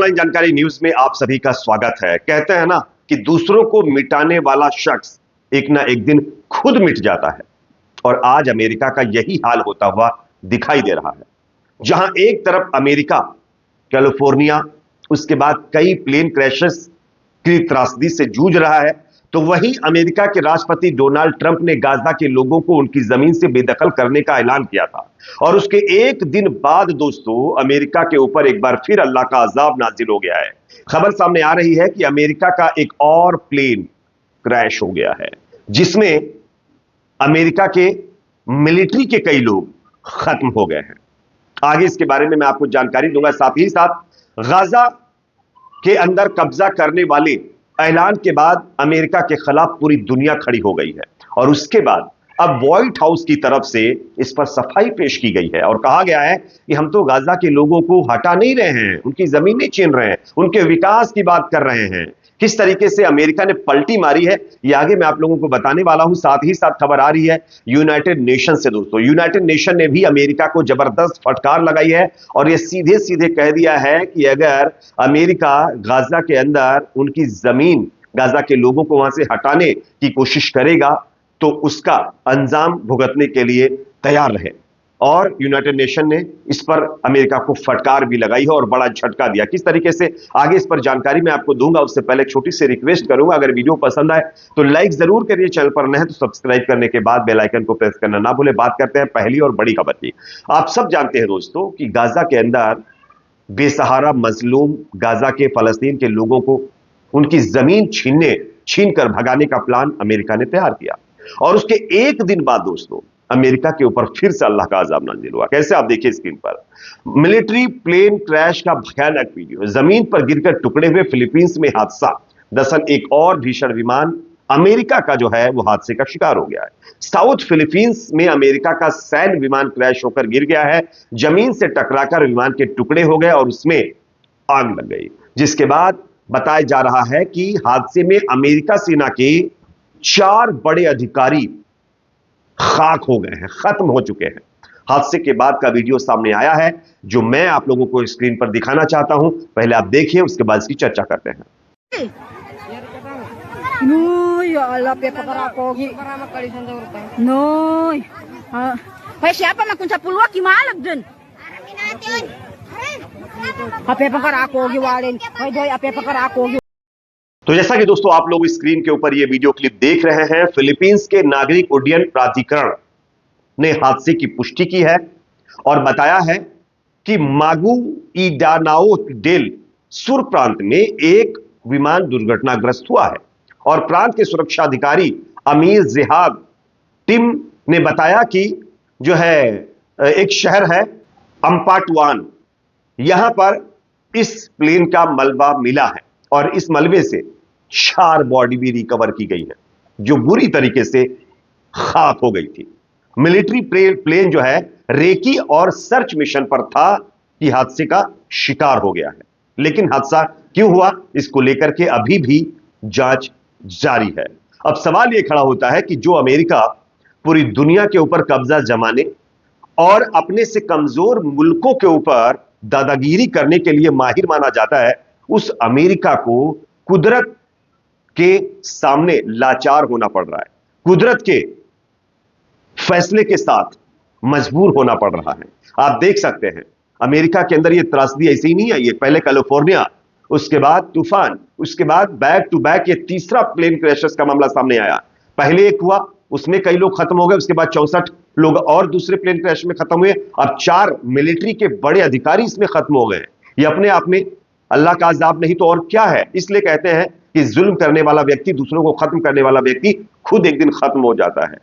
Online जानकारी news में आप सभी का स्वागत है। कहते हैं ना कि दूसरों को मिटाने वाला शख्स एक ना एक दिन खुद मिट जाता है, और आज अमेरिका का यही हाल होता हुआ दिखाई दे रहा है। जहां एक तरफ अमेरिका कैलिफोर्निया, उसके बाद कई प्लेन क्रैशेस की त्रासदी से जूझ रहा है, तो वहीं अमेरिका के राष्ट्रपति डोनाल्ड ट्रंप ने गाजा के लोगों को उनकी जमीन से बेदखल करने का ऐलान किया था। और उसके एक दिन बाद दोस्तों अमेरिका के ऊपर एक बार फिर अल्लाह का अजाब नाजिल हो गया है। खबर सामने आ रही है कि अमेरिका का एक और प्लेन क्रैश हो गया है, जिसमें अमेरिका के मिलिट्री के कई लोग खत्म हो गए हैं। आगे इसके बारे में मैं आपको जानकारी दूंगा। साथ ही साथ गाजा के अंदर कब्जा करने वाले ऐलान के बाद अमेरिका के खिलाफ पूरी दुनिया खड़ी हो गई है, और उसके बाद अब व्हाइट हाउस की तरफ से इस पर सफाई पेश की गई है और कहा गया है कि हम तो गाजा के लोगों को हटा नहीं रहे हैं, उनकी जमीनें छीन रहे हैं, उनके विकास की बात कर रहे हैं। किस तरीके से अमेरिका ने पलटी मारी है ये आगे मैं आप लोगों को बताने वाला हूं। साथ ही साथ खबर आ रही है यूनाइटेड नेशन से दोस्तों। यूनाइटेड नेशन ने भी अमेरिका को जबरदस्त फटकार लगाई है और यह सीधे सीधे कह दिया है कि अगर अमेरिका गाजा के अंदर उनकी जमीन, गाजा के लोगों को वहां से हटाने की कोशिश करेगा तो उसका अंजाम भुगतने के लिए तैयार रहे। और यूनाइटेड नेशन ने इस पर अमेरिका को फटकार भी लगाई है और बड़ा झटका दिया। किस तरीके से आगे इस पर जानकारी मैं आपको दूंगा, उससे पहले एक छोटी सी रिक्वेस्ट करूंगा, अगर वीडियो पसंद आए तो लाइक जरूर करिए, चैनल पर नए हैं तो सब्सक्राइब करने के बाद बेल आइकन को प्रेस करना ना भूले। बात करते हैं पहली और बड़ी खबर की। आप सब जानते हैं दोस्तों कि गाजा के अंदर बेसहारा मजलूम गाजा के फलस्तीन के लोगों को उनकी जमीन छीन कर भगाने का प्लान अमेरिका ने तैयार किया, और उसके एक दिन बाद दोस्तों अमेरिका के ऊपर फिर से अल्लाह का अजाब नाजिल हुआ। कैसे आप देखिए स्क्रीन पर मिलिट्री प्लेन क्रैश का भयानक वीडियो। जमीन पर गिरकर टुकड़े हुए फिलीपींस में हादसा। दरअसल एक और भीषण विमान अमेरिका का जो है वो हादसे का शिकार हो गया है। साउथ फिलीपींस में अमेरिका का सैन्य विमान क्रैश होकर गिर गया है। जमीन से टकराकर विमान के टुकड़े हो गए और उसमें आग लग गई, जिसके बाद बताया जा रहा है कि हादसे में अमेरिका सेना के 4 बड़े अधिकारी खाक हो गए हैं, खत्म हो चुके हैं। हादसे के बाद का वीडियो सामने आया है जो मैं आप लोगों को स्क्रीन पर दिखाना चाहता हूं। पहले आप देखिए, उसके बाद इसकी चर्चा करते हैं। तो जैसा कि दोस्तों आप लोग स्क्रीन के ऊपर ये वीडियो क्लिप देख रहे हैं, फिलीपींस के नागरिक उड्डयन प्राधिकरण ने हादसे की पुष्टि की है और बताया है कि मागुइडानाओ डेल सुर प्रांत में एक विमान दुर्घटनाग्रस्त हुआ है, और प्रांत के सुरक्षा अधिकारी अमीर जिहाब टिम ने बताया कि जो है एक शहर है अम्पाटवान, यहां पर इस प्लेन का मलबा मिला है और इस मलबे से 4 बॉडी भी रिकवर की गई है जो बुरी तरीके से खाक हो गई थी। मिलिट्री प्लेन जो है रेकी और सर्च मिशन पर था कि हादसे का शिकार हो गया है, लेकिन हादसा क्यों हुआ इसको लेकर के अभी भी जांच जारी है। अब सवाल यह खड़ा होता है कि जो अमेरिका पूरी दुनिया के ऊपर कब्जा जमाने और अपने से कमजोर मुल्कों के ऊपर दादागिरी करने के लिए माहिर माना जाता है, उस अमेरिका को कुदरत के सामने लाचार होना पड़ रहा है, कुदरत के फैसले के साथ मजबूर होना पड़ रहा है। आप देख सकते हैं अमेरिका के अंदर यह त्रासदी ऐसे ही नहीं आई है। पहले कैलिफोर्निया, उसके बाद तूफान, उसके बाद बैक टू बैक ये तीसरा प्लेन क्रैशेस का मामला सामने आया। पहले एक हुआ, उसमें कई लोग खत्म हो गए, उसके बाद 64 लोग और दूसरे प्लेन क्रैश में खत्म हुए। अब 4 मिलिट्री के बड़े अधिकारी इसमें खत्म हो गए। ये अपने आप में अल्लाह का अजाब नहीं तो और क्या है। इसलिए कहते हैं कि जुल्म करने वाला व्यक्ति, दूसरों को खत्म करने वाला व्यक्ति खुद एक दिन खत्म हो जाता है।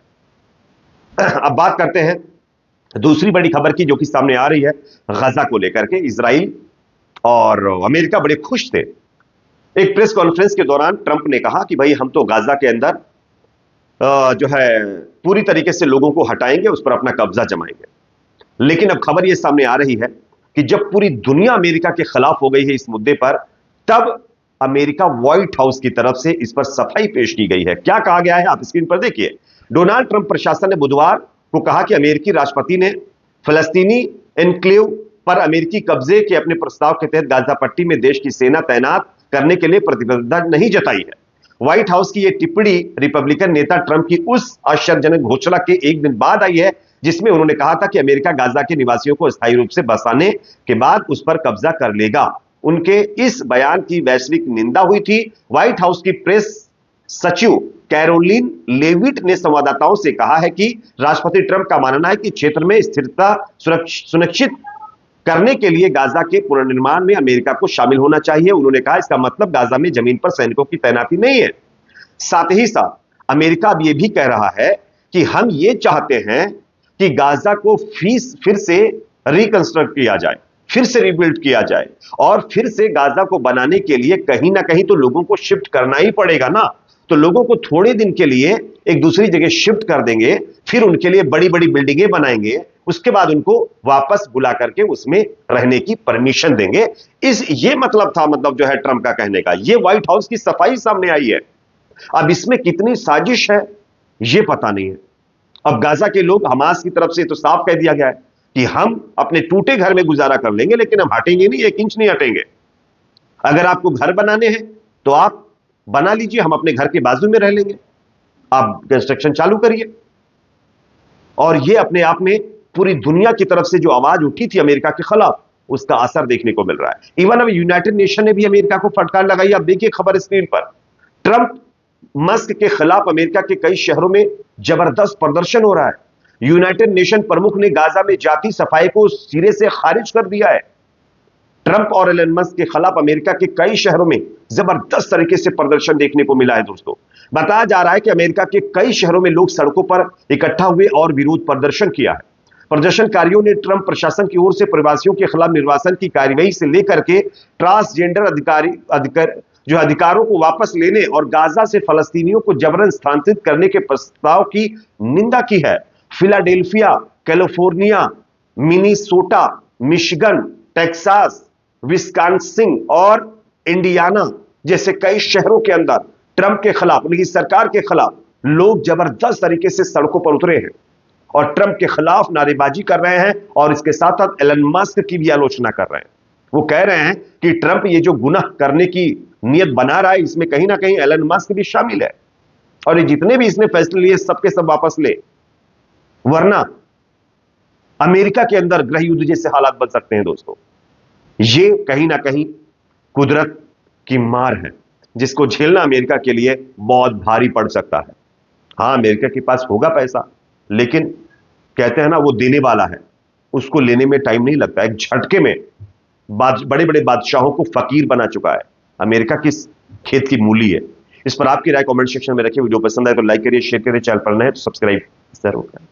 अब बात करते हैं दूसरी बड़ी खबर की जो कि सामने आ रही है गाजा को लेकर के। इजराइल और अमेरिका बड़े खुश थे। एक प्रेस कॉन्फ्रेंस के दौरान ट्रंप ने कहा कि भाई हम तो गाजा के अंदर जो है पूरी तरीके से लोगों को हटाएंगे, उस पर अपना कब्जा जमाएंगे। लेकिन अब खबर यह सामने आ रही है कि जब पूरी दुनिया अमेरिका के खिलाफ हो गई है इस मुद्दे पर, तब अमेरिका व्हाइट हाउस की तरफ से इस पर सफाई पेश की गई है। क्या कहा गया है आप स्क्रीन पर देखिए। डोनाल्ड ट्रंप प्रशासन ने बुधवार को कहा कि अमेरिकी राष्ट्रपति ने फलस्तीनी एन्क्लेव पर अमेरिकी कब्जे के अपने प्रस्ताव के तहत गाजा पट्टी में देश की सेना तैनात करने के लिए प्रतिबद्धता नहीं जताई है। व्हाइट हाउस की यह टिप्पणी रिपब्लिकन नेता ट्रंप की उस आश्चर्यजनक घोषणा के एक दिन बाद आई है जिसमें उन्होंने कहा था कि अमेरिका गाजा के निवासियों को स्थायी रूप से बसाने के बाद उस पर कब्जा कर लेगा। उनके इस बयान की वैश्विक निंदा हुई थी। व्हाइट हाउस की प्रेस सचिव कैरोलिन लेविट ने संवाददाताओं से कहा है कि राष्ट्रपति ट्रंप का मानना है कि क्षेत्र में स्थिरता सुनिश्चित करने के लिए गाजा के पुनर्निर्माण में अमेरिका को शामिल होना चाहिए। उन्होंने कहा इसका मतलब गाजा में जमीन पर सैनिकों की तैनाती नहीं है। साथ ही साथ अमेरिका अब यह भी कह रहा है कि हम ये चाहते हैं कि गाजा को फिर से रिकंस्ट्रक्ट किया जाए, फिर से रिबिल्ड किया जाए, और फिर से गाजा को बनाने के लिए कहीं ना कहीं तो लोगों को शिफ्ट करना ही पड़ेगा ना। तो लोगों को थोड़े दिन के लिए एक दूसरी जगह शिफ्ट कर देंगे, फिर उनके लिए बड़ी बड़ी बिल्डिंगें बनाएंगे, उसके बाद उनको वापस बुला करके उसमें रहने की परमिशन देंगे। ये मतलब था, मतलब जो है ट्रंप का कहने का। ये व्हाइट हाउस की सफाई सामने आई है। अब इसमें कितनी साजिश है ये पता नहीं है। अब गाजा के लोग, हमास की तरफ से तो साफ कह दिया गया है कि हम अपने टूटे घर में गुजारा कर लेंगे, लेकिन हम हटेंगे नहीं, 1 इंच नहीं हटेंगे। अगर आपको घर बनाने हैं तो आप बना लीजिए, हम अपने घर के बाजू में रह लेंगे, आप कंस्ट्रक्शन चालू करिए। और ये अपने आप में पूरी दुनिया की तरफ से जो आवाज उठी थी अमेरिका के खिलाफ, उसका असर देखने को मिल रहा है। इवन अब यूनाइटेड नेशन ने भी अमेरिका को फटकार लगाई। आप देखिए खबर स्क्रीन पर, ट्रंप मस्क के खिलाफ अमेरिका के कई शहरों में जबरदस्त प्रदर्शन हो रहा है। यूनाइटेड नेशन प्रमुख ने गाजा में जाति सफाई को सिरे से खारिज कर दिया है। ट्रंप और एलन मस्क के खिलाफ अमेरिका के कई शहरों में जबरदस्त तरीके से प्रदर्शन देखने को मिला है। दोस्तों, बताया जा रहा है कि अमेरिका के कई शहरों में लोग सड़कों पर इकट्ठा हुए और विरोध प्रदर्शन किया है। प्रदर्शनकारियों ने ट्रंप प्रशासन की ओर से प्रवासियों के खिलाफ निर्वासन की कार्यवाही से लेकर के ट्रांसजेंडर अधिकारों को वापस लेने और गाजा से फलस्तीनियों को जबरन स्थानांतरित करने के प्रस्ताव की निंदा की है। Philadelphia, California, Minnesota, Michigan, Texas, Wisconsin और इंडियाना जैसे कई शहरों के अंदर ट्रंप के खिलाफ, उनकी सरकार के खिलाफ लोग जबरदस्त तरीके से सड़कों पर उतरे हैं और ट्रंप के खिलाफ नारेबाजी कर रहे हैं और इसके साथ साथ एलन मस्क की भी आलोचना कर रहे हैं। वो कह रहे हैं कि ट्रंप ये जो गुनाह करने की नियत बना रहा है, इसमें कहीं ना कहीं एलन मस्क भी शामिल है और ये जितने भी इसने फैसले लिए सबके सब वापस ले, वरना अमेरिका के अंदर गृह युद्ध जैसे हालात बन सकते हैं। दोस्तों, ये कहीं ना कहीं कुदरत की मार है जिसको झेलना अमेरिका के लिए बहुत भारी पड़ सकता है। हां, अमेरिका के पास होगा पैसा, लेकिन कहते हैं ना, वो देने वाला है, उसको लेने में टाइम नहीं लगता। एक झटके में बड़े बड़े बादशाहों को फकीर बना चुका है। अमेरिका किस खेत की मूली है। इस पर आपकी राय कमेंट सेक्शन में रखिए। वीडियो पसंद आए तो लाइक करिए, शेयर करिए, चैनल पर नए तो सब्सक्राइब जरूर करें।